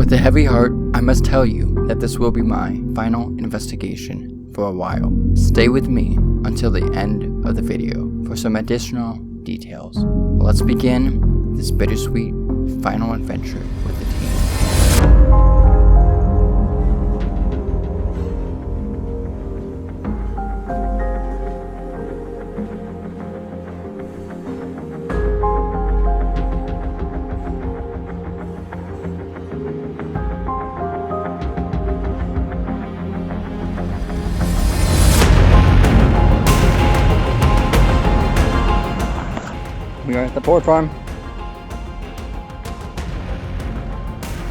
With a heavy heart, I must tell you that this will be my final investigation for a while. Stay with me until the end of the video for some additional details. Let's begin this bittersweet final adventure with the team. We are at the board farm.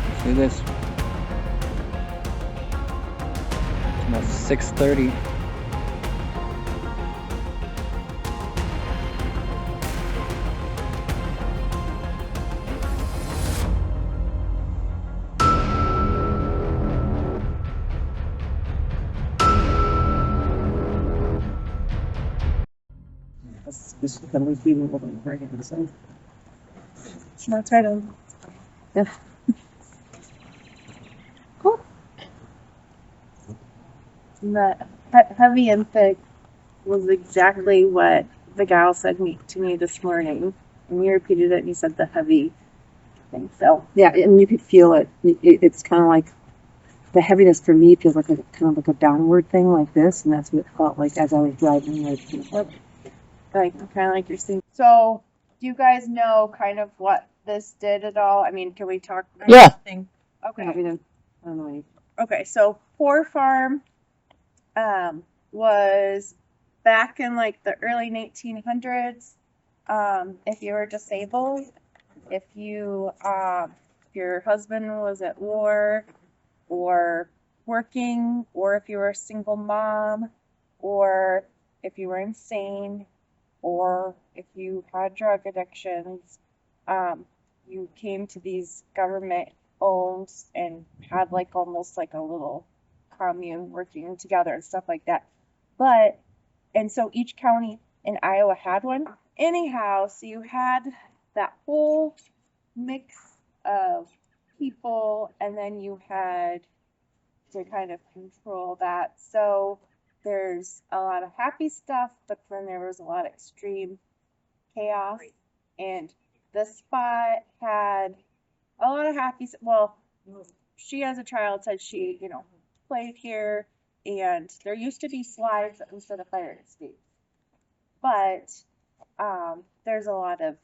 Let's do this. It's almost 6:30. This is kind of feeling what I'm bringing to the same. Smart title. Yeah. Cool. That heavy and thick was exactly what the gal said to me this morning. And you repeated it and you said the heavy thing. So Yeah, and you could feel it. It's kind of like the heaviness for me feels like kind of like a downward thing like this, and that's what it felt like as I was driving. like kind of like you're seeing. So do you guys know kind of what this did at all? I mean, can we talk? Yeah. Okay. I don't know. Okay, so Poor Farm was back in like the early 1900s. If you were disabled, if your husband was at war or working, or if you were a single mom, or if you were insane, or if you had drug addictions, you came to these government owned and had like almost like a little commune working together and stuff like that. And so each county in Iowa had one. Anyhow, so you had that whole mix of people, and then you had to kind of control that. So there's a lot of happy stuff, but then there was a lot of extreme chaos. And this spot had a lot of happy. Well, she as a child said she, played here, and there used to be slides instead of fire escapes. But there's a lot of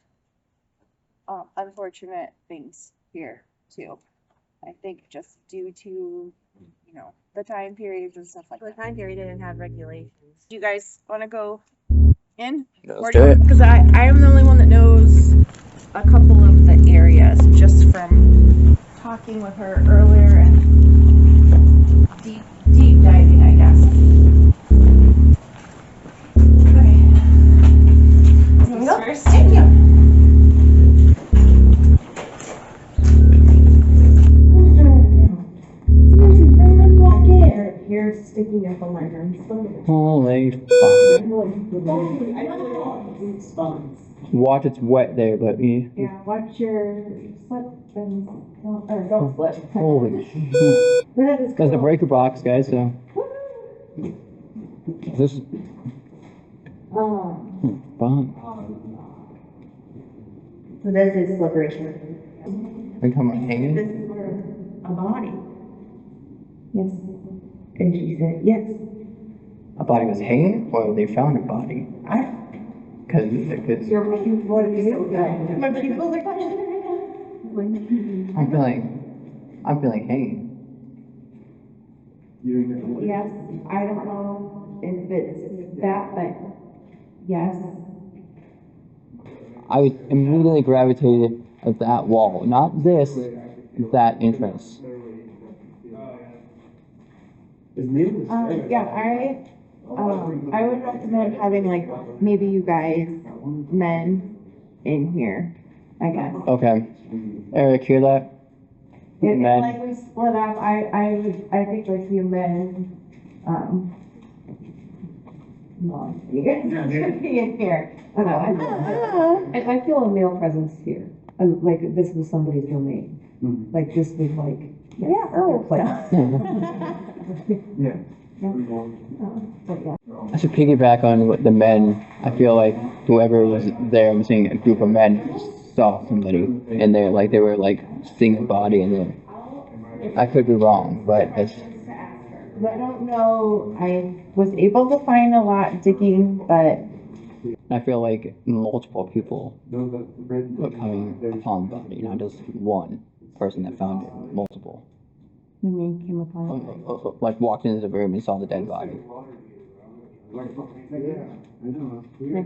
unfortunate things here too. I think just due to the time periods and stuff like that. The time period didn't have regulations. Do you guys want to go in? Let's do it. Because I am the only one that knows a couple of the areas just from talking with her earlier and deep diving, I guess. Okay. Here we go. First. Thank you. Hair sticking up on my arms. Holy fuck. Watch, it's wet there, but me. Yeah, watch your slip and don't slip. Holy shit. That is That's the breaker box, guys, so. This is fun. So this is slippery. Are you talking about This hanging? is where a body. Yes. And she said, yes. A body was hanging? Or they found a body? Because it's. You're making what is it? My people are I'm feeling hanging. Yes, I don't know if it's that, but yes. I immediately gravitated at that wall. Not this, that entrance. Yeah, I would recommend having like maybe you guys men in here, I guess. Okay. Eric, hear that? If Men. like we split up, I think like you men, no, you guys should be in here. I feel a male presence here. Like this was somebody's domain. Like this was like Yeah, oh, Yeah. I should piggyback on what the men. I feel like whoever was there, I'm seeing a group of men saw somebody, and they were like seeing a body, and then I could be wrong, but it's I don't know. I was able to find a lot digging, but I feel like multiple people were coming upon the body, not just one person that found it, multiple. I mean, came upon Like walked into the room and saw the dead body. I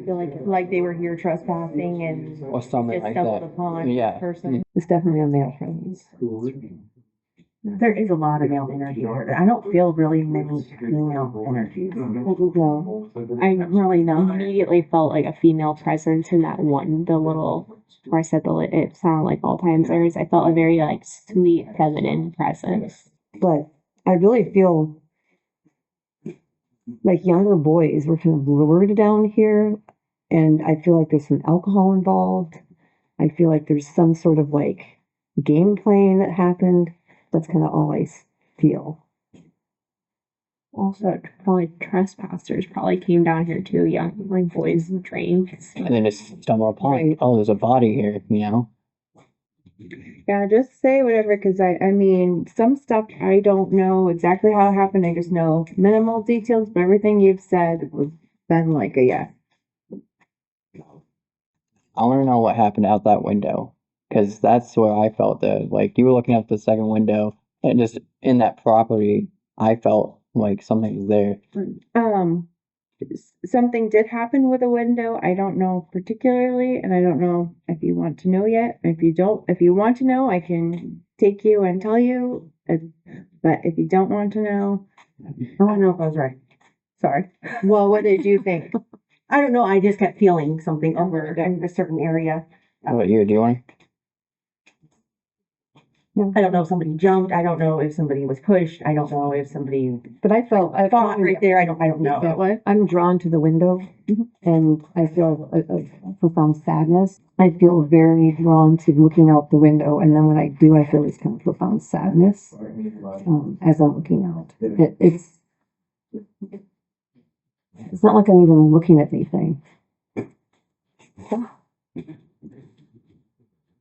feel like they were here trespassing and Or something just like stumbled that. upon Yeah. this person. It's definitely a male presence. There is a lot of male energy here. I don't feel really many female energies. No. I really immediately felt like a female presence in that one, the little, where I said it sounded like all times theirs. I felt a very like sweet feminine presence. But I really feel like younger boys were kind of lured down here, and I feel like there's some alcohol involved. I feel like there's some sort of like game playing that happened. That's kind of all I feel. Also, probably trespassers probably came down here too, young like boys and drinks. And then just stumble upon, oh, there's a body here, you know? Yeah, just say whatever, because I mean, some stuff I don't know exactly how it happened. I just know minimal details, but everything you've said has been like a yes. I want to know what happened out that window, because that's where I felt like you were looking out the second window, and just in that property, I felt like something was there. Something did happen with a window. I don't know particularly, and I don't know if you want to know yet. If you want to know, I can take you and tell you. But if you don't want to know, I don't know if I was right. Sorry. Well, what did you think? I don't know. I just kept feeling something over in a certain area. How about you? Do you want to? I don't know if somebody jumped. I don't know if somebody was pushed. I don't know if somebody But I felt fought right there. I don't know. I'm drawn to the window, and I feel a profound sadness. I feel very drawn to looking out the window, and then when I do, I feel this kind of profound sadness as I'm looking out. It's not like I'm even looking at anything.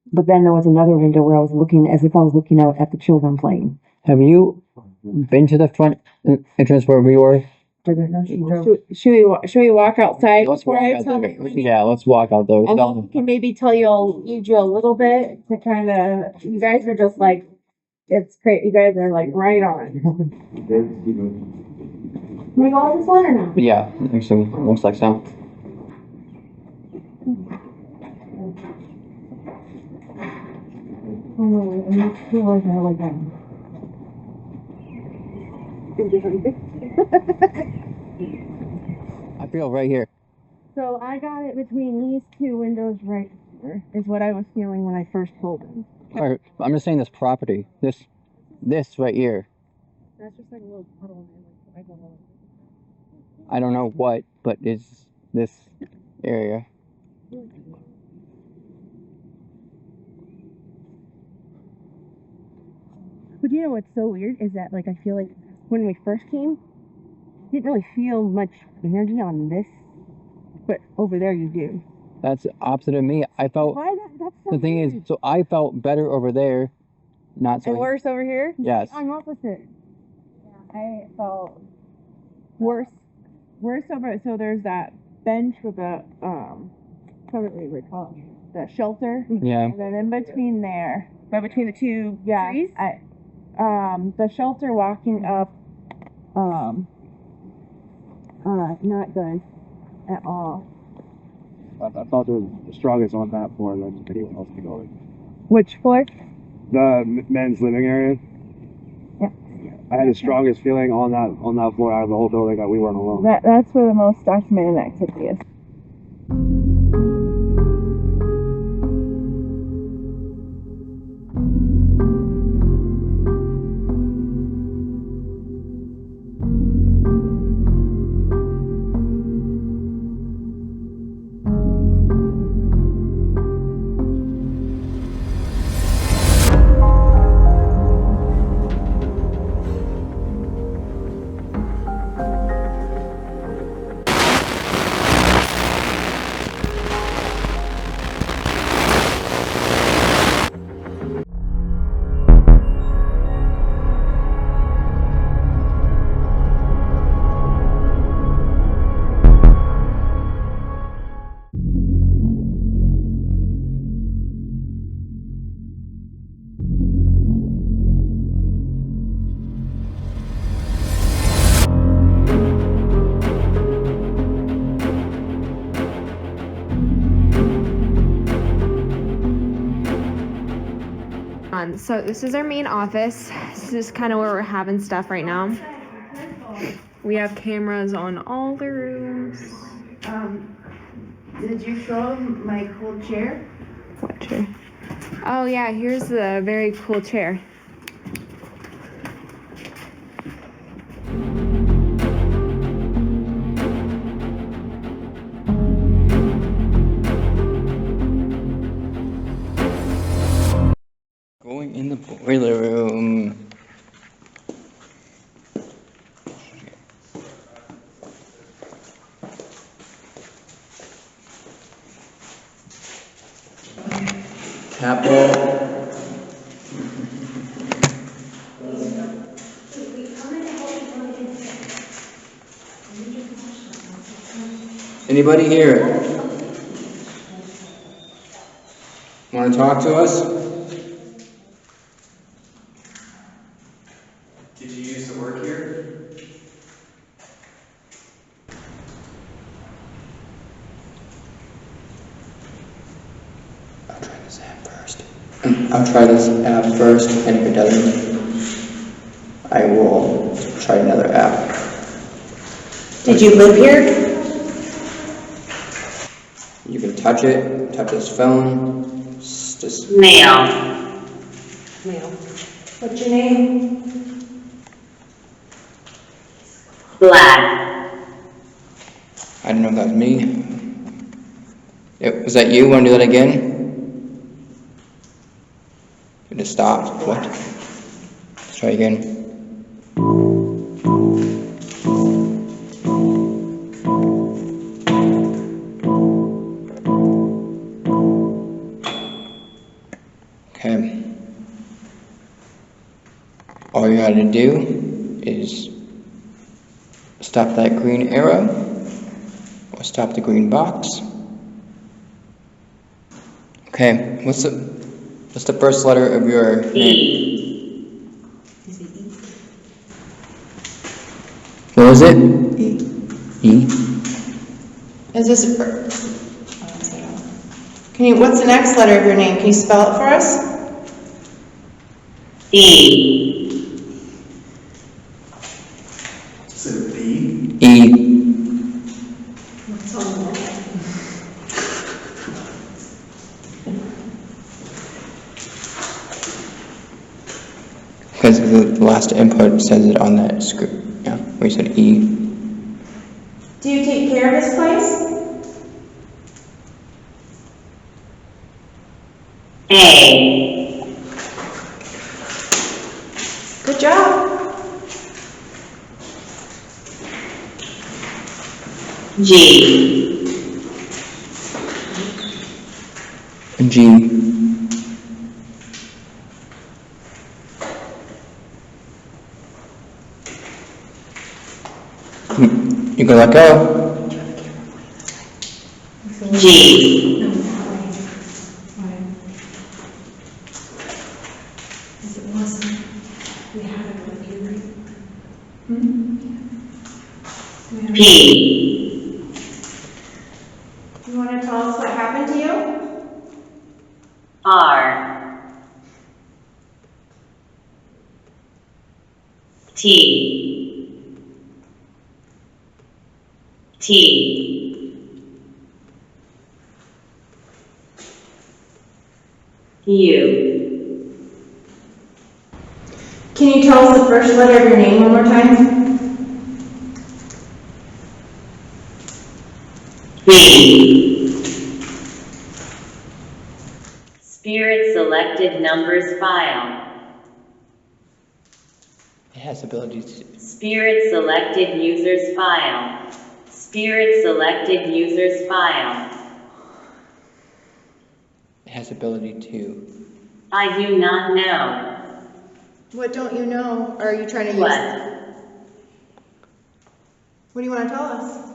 But then there was another window where I was looking as if I was looking out at the children playing. Have you been to the front entrance where we were? Should we walk outside? Let's walk out there. Yeah, let's walk out there. And then we can maybe lead you a little bit to kind of, you guys are just like, it's great. You guys are like right on. Can we go on this one or no? Yeah, actually, looks like so. I feel right here. So I got it between these two windows right here, is what I was feeling when I first pulled in. Or, I'm just saying this property. This right here. That's just like a little puddle. I don't know. I don't know what, but it's this area. But you know what's so weird is that like I feel like when we first came, didn't really feel much energy on this, but over there you do. That's opposite of me. I felt. That's so The thing weird. is, so I felt better over there, not so. And worse over here? Yes. I'm opposite. I felt worse over. So there's that bench with the what do we call it? The shelter. Yeah. And then in between there, but between the two trees, the shelter walking up, not good at all. I thought there was the strongest on that floor than anyone else to go in. Which floor? The men's living area. Yeah. I had the strongest feeling on that floor out of the whole building that we weren't alone. That's where the most documented activity is. So this is our main office. This is kind of where we're having stuff right now. We have cameras on all the rooms. Did you show them my cool chair? What chair? Oh yeah, here's the very cool chair. Going in the boiler room. Apple. Anybody here? Want to talk to us? Did you used to work here? I'll try this app first. And if it doesn't, I will try another app. Did you live here? You can touch it, touch his phone. Just Mail. Mail. What's your name? Black. I don't know if that was me. Was that you? Want to do that again? It just stopped. What? Let's try again. Okay. All you gotta do is stop that green arrow, or stop the green box. Okay, what's the first letter of your name? E. What was it? E. Is this? What's the next letter of your name? Can you spell it for us? E. Is it B? E. Because the last input says it on that screen. Yeah, where you said E. Do you take care of this place? A. Good job. G. G. You can let go. G. P. You want to tell us what happened to you? R. T. T. U. Can you tell us the first letter of your name one more time? B. Spirit selected numbers file. It has ability to. Spirit selected users file. Spirit selected users file. It has ability to. I do not know. What don't you know? Or are you trying to use? What? What do you want to tell us?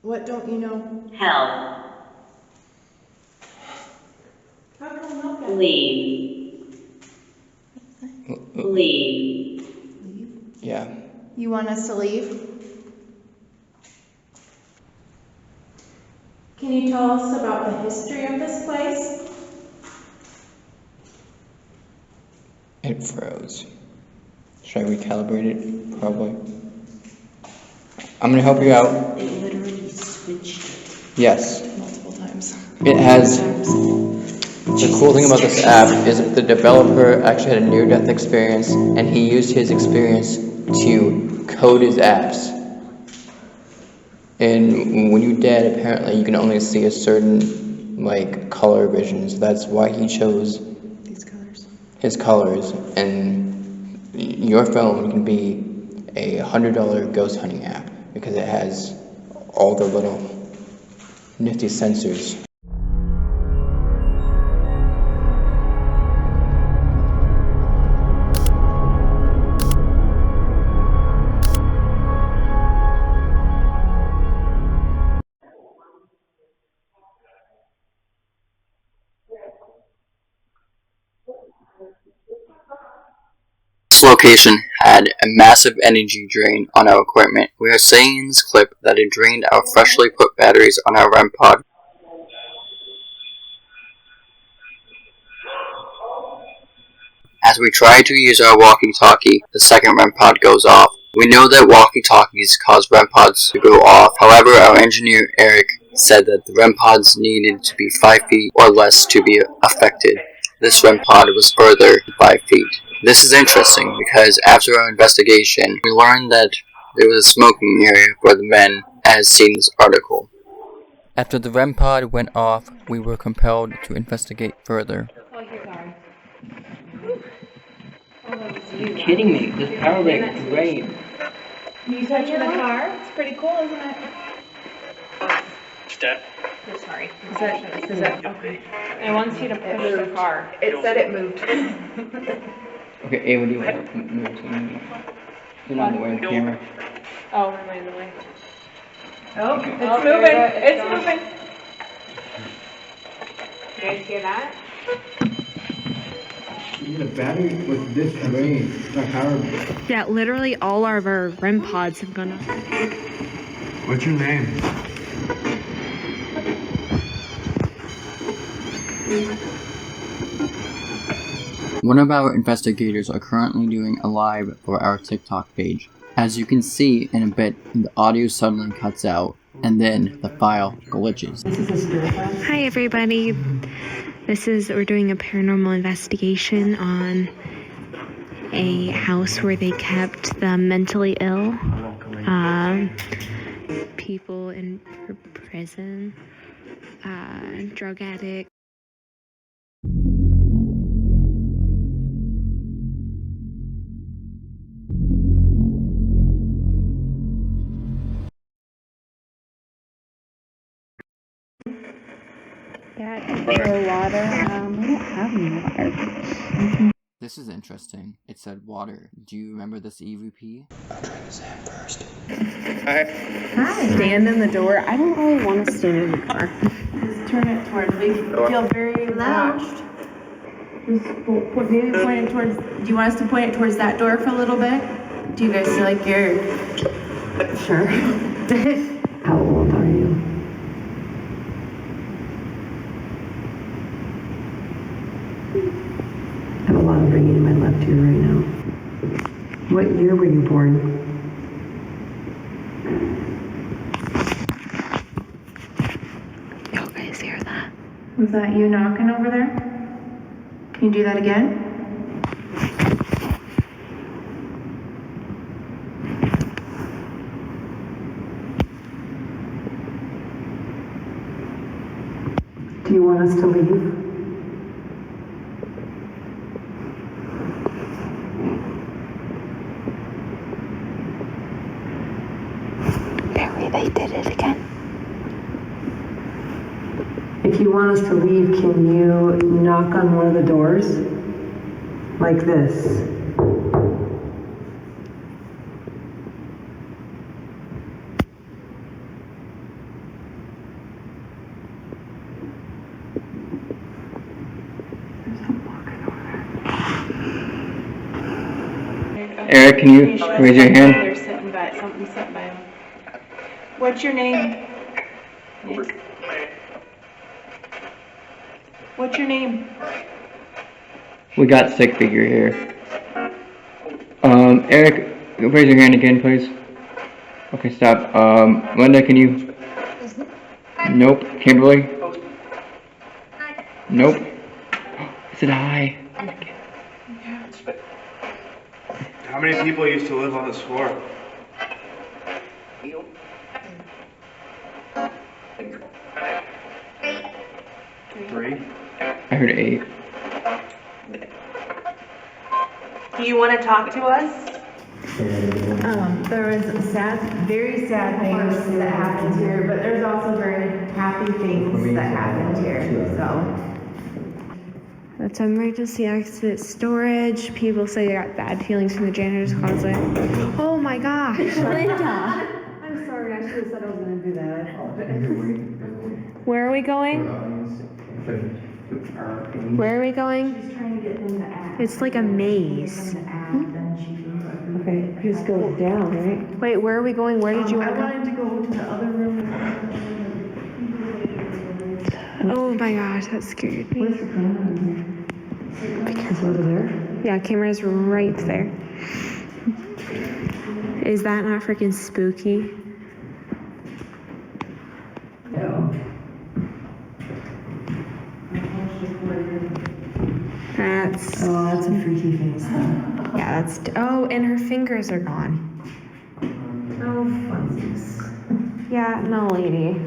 What don't you know? Help. How come help it? Leave. Leave. Yeah. You want us to leave? Can you tell us about the history of this place? It froze. Should I recalibrate it? Probably. I'm gonna help you out. They literally switched Yes. multiple times. It has. The cool thing about this app is that the developer actually had a near-death experience, and he used his experience to code his apps. And when you're dead, apparently you can only see a certain color vision. So that's why he chose These colors. his colors. And your phone can be a $100 ghost hunting app because it has all the little nifty sensors. This location had a massive energy drain on our equipment. We are saying in this clip that it drained our freshly put batteries on our REM pod. As we try to use our walkie-talkie, the second REM pod goes off. We know that walkie-talkies cause REM pods to go off. However, our engineer Eric said that the REM pods needed to be 5 feet or less to be affected. This REM pod was further than 5 feet. This is interesting because after our investigation, we learned that there was a smoking area for the men, as seen in this article. After the REM pod went off, we were compelled to investigate further. You're kidding me, this power bank is great. You touching the car? It's pretty cool, isn't it? Step. Oh, sorry. Is that okay? It wants you to push the car. It said it moved. Okay, Ava, do you want to move to me? You're not in the way of the camera. Oh, am I in the way? Oh, Okay. it's Oh, moving. there it It's goes. moving. You guys hear that? You need a battery with this drain. It's not power bank. Yeah, literally all of our REM pods have gone off. What's your name? One of our investigators are currently doing a live for our TikTok page. As you can see in a bit, the audio suddenly cuts out, and then the file glitches. Hi everybody. We're doing a paranormal investigation on a house where they kept the mentally ill, people in prison, drug addicts. For water, I don't have any water. This is interesting. It said water. Do you remember this EVP? I'll try this app first. Hi. Stand in the door. I don't really want to stand in the car. Just turn it towards. We feel very watched. Just maybe point it towards. Do you want us to point it towards that door for a little bit? Do you guys feel like you're? Sure. How old are you? I have a lot of ringing in my left ear right now. What year were you born? You guys hear that? Was that you knocking over there? Can you do that again? Do you want us to leave? Barry, they did it again. If you want us to leave, can you knock on one of the doors? Like this. Eric, can you raise your hand? They're sitting by something sitting by them. What's your name? What's your name? We got stick figure here. Eric, raise your hand again, please. Okay, stop. Linda, can you? Nope. Kimberly? Nope. Is it hi? How many people used to live on this floor? Three? I heard 8. Do you want to talk to us? There was very sad things that happened here, but there's also very happy things that happened here, so. That's emergency exit storage. People say they got bad feelings from the janitor's closet. Oh my gosh. Linda. I'm sorry, I should have said I was gonna do that. I apologize. Where are we going? Where are we going? She's trying to get them to act. It's like a maze. Okay, just go down, right? Wait, where are we going? Where did you want I to go? wanted to go to the other room. Oh my gosh, that scared me. Where's the camera in here? Because over there? Yeah, camera's right there. Is that not freaking spooky? No. That's Oh, that's a freaky face. yeah, that's oh, and her fingers are gone. Oh, funsies. Yeah, no lady.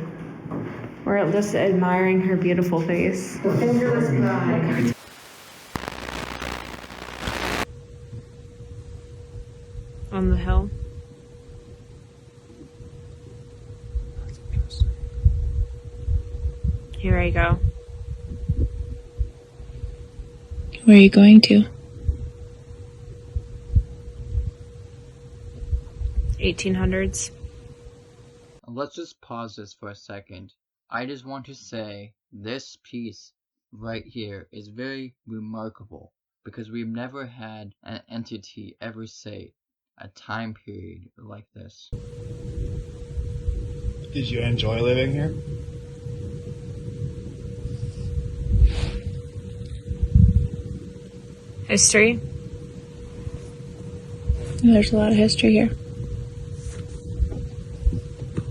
We're just admiring her beautiful face. Fingerless bride. On the hill. Here I go. Where are you going to? 1800s. Let's just pause this for a second. I just want to say this piece right here is very remarkable because we've never had an entity ever say a time period like this. Did you enjoy living here? History. There's a lot of history here.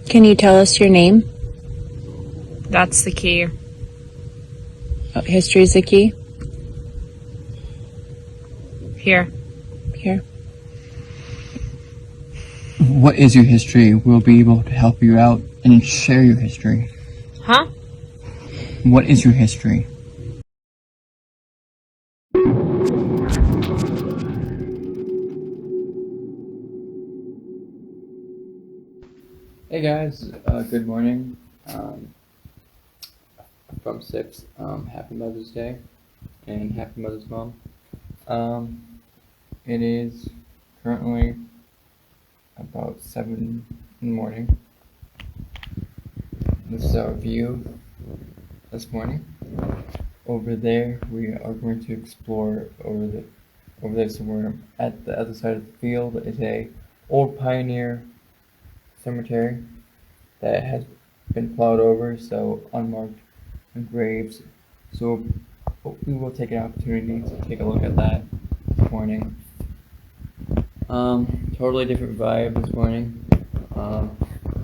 Can you tell us your name? That's the key. Oh, history is the key? Here. Here. What is your history? We'll be able to help you out and share your history. Huh? What is your history? Hey guys, good morning. From 6, happy Mother's Day and happy Mother's Mom. It is currently about 7 in the morning. This is our view this morning. Over there, we are going to explore over there somewhere at the other side of the field is a old pioneer cemetery that has been plowed over, so unmarked graves. So we will take an opportunity to take a look at that this morning. Totally different vibe this morning.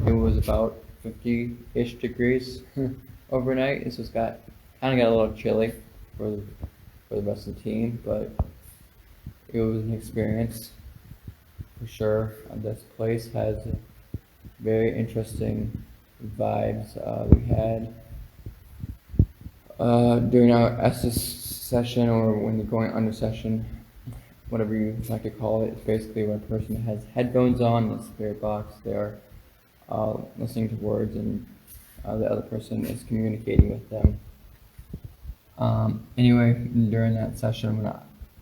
It was about 50-ish degrees overnight. This was kind of got a little chilly for the rest of the team, but it was an experience for sure. This place has very interesting vibes. We had during our SS session, or when you're going under session, whatever you like to call it, it's basically when a person has headphones on in the spirit box. They are listening to words, and the other person is communicating with them. Anyway, during that session, when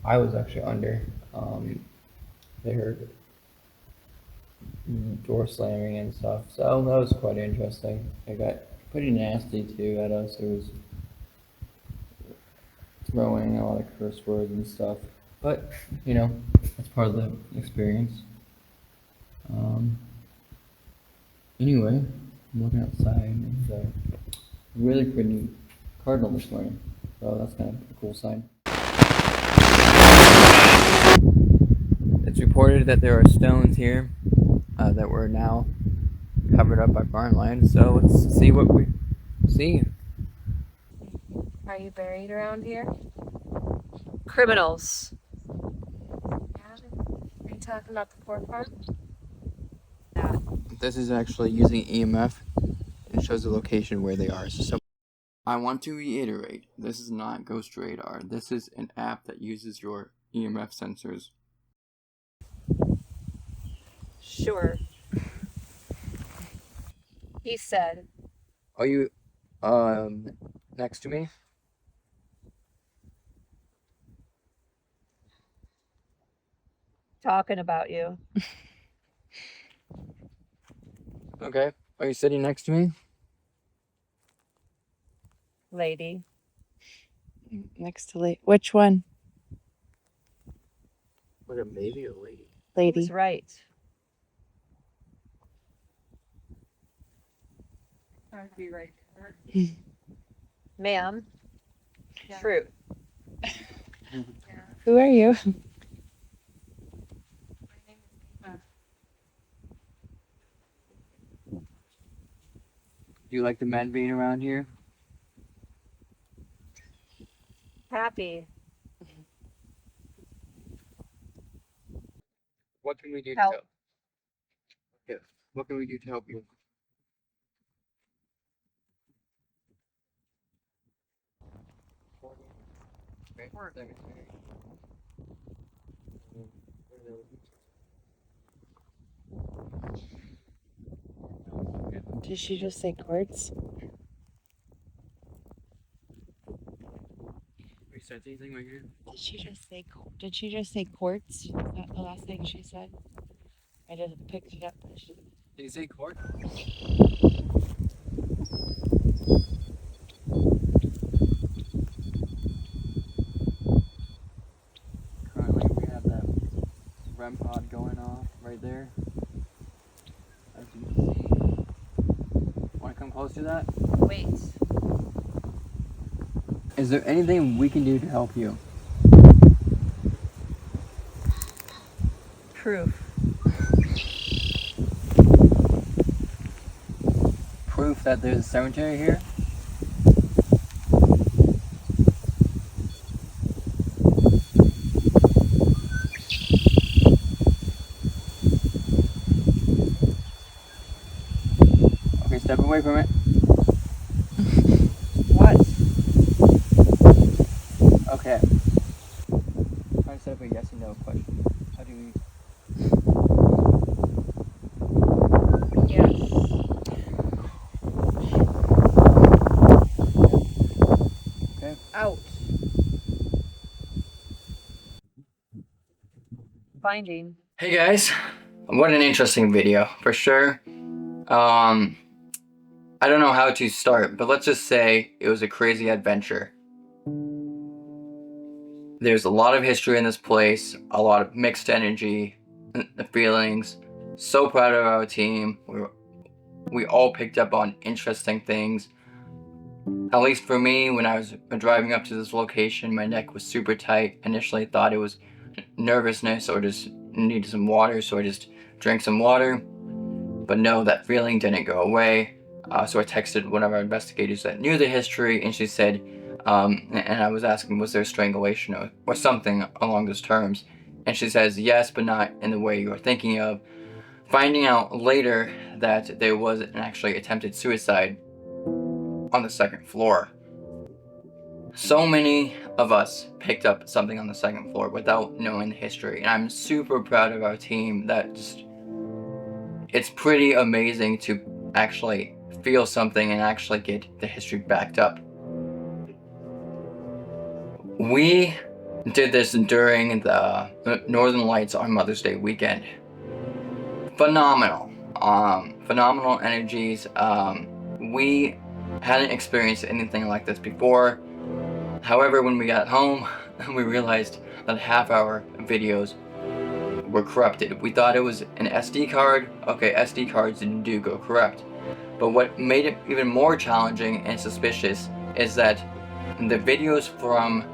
I was actually under, they heard door slamming and stuff, so that was quite interesting. It got pretty nasty too at us. It was throwing a lot of curse words and stuff, but you know, that's part of the experience. Anyway, I'm looking outside and there's a really pretty cardinal this morning. Oh, that's kind of a cool sign. It's reported that there are stones here that were now covered up by farmland, so let's see what we see. Are you buried around here? Criminals. Are you talking about the pork farm? This is actually using EMF and shows the location where they are. So I want to reiterate, this is not Ghost Radar. This is an app that uses your EMF sensors. Sure. He said. Are you next to me? Talking about you. Okay. Are you sitting next to me? Lady. Next to which one? Was it maybe a lady? Lady. Who's right? I'd be right. Ma'am. Yeah. Fruit. Who are you? Do you like the men being around here? Happy. What can we do Help. to help? Yeah. What can we do to help you? Did she just say quartz? We said anything right here? Did she just say quartz? Is that the last thing she said? I just picked it up. Did you say court? Currently we have that REM pod going off right there. As you can see. Want to come close to that? Wait. Is there anything we can do to help you? Proof. Proof that there's a cemetery here? Okay, step away from it. What? Okay. Try to set up a yes and no question. How do we... Yes. Okay. Out. Finding. Hey guys, what an interesting video, for sure. I don't know how to start, but let's just say it was a crazy adventure. There's a lot of history in this place, a lot of mixed energy, the feelings. So proud of our team. We all picked up on interesting things. At least for me, when I was driving up to this location, my neck was super tight. Initially thought it was nervousness or just needed some water, so I just drank some water. But no, that feeling didn't go away. So I texted one of our investigators that knew the history, and she said, and I was asking, was there strangulation or something along those terms? And she says, yes, but not in the way you're thinking of. Finding out later that there was an actually attempted suicide on the second floor. So many of us picked up something on the second floor without knowing the history, and I'm super proud of our team. It's pretty amazing to actually feel something and actually get the history backed up. We did this during the Northern Lights on Mother's Day weekend. Phenomenal. Phenomenal energies. We hadn't experienced anything like this before. However, when we got home, we realized that half our videos were corrupted. We thought it was an SD card. Okay, SD cards do go corrupt. But what made it even more challenging and suspicious is that the videos from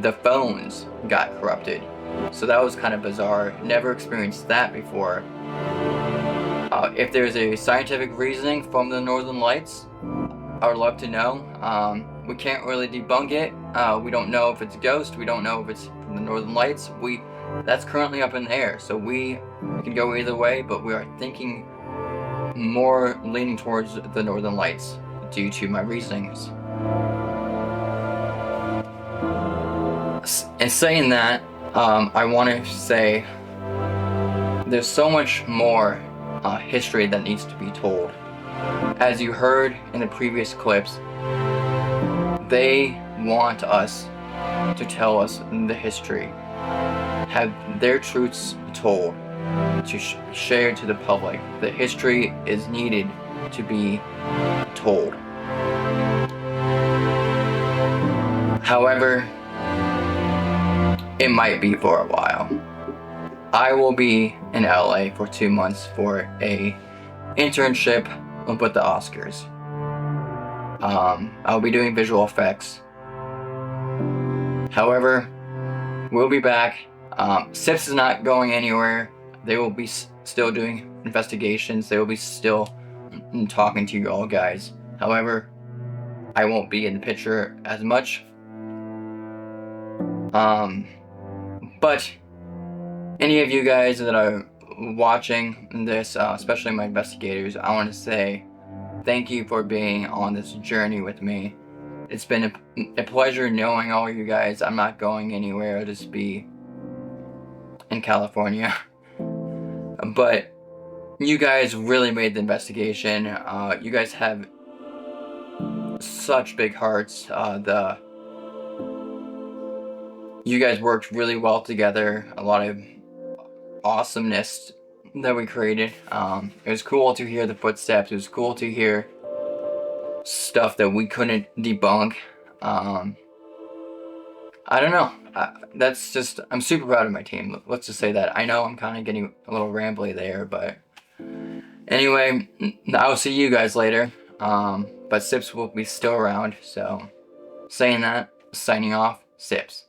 the phones got corrupted. So that was kind of bizarre. Never experienced that before. If there's a scientific reasoning from the Northern Lights, I would love to know. We can't really debunk it. We don't know if it's a ghost. We don't know if it's from the Northern Lights. That's currently up in the air. So we can go either way, but we are thinking more leaning towards the Northern Lights due to my reasonings. And saying that, I want to say there's so much more history that needs to be told. As you heard in the previous clips, they want us to tell us the history, have their truths told, to share to the public. The history is needed to be told. However, it might be for a while. I will be in LA for 2 months for a internship with the Oscars. I'll be doing visual effects. However, we'll be back. SIPS is not going anywhere. They will be still doing investigations. They will be still talking to you all guys. However, I won't be in the picture as much. But any of you guys that are watching this, especially my investigators, I want to say thank you for being on this journey with me. It's been a pleasure knowing all you guys. I'm not going anywhere. I'll just be in California. But you guys really made the investigation. You guys have such big hearts. You guys worked really well together. A lot of awesomeness that we created. It was cool to hear the footsteps. It was cool to hear stuff that we couldn't debunk. I don't know. I'm super proud of my team. Let's just say that. I know I'm kind of getting a little rambly there, but anyway, I'll see you guys later. But Sips will be still around, so saying that, signing off, Sips.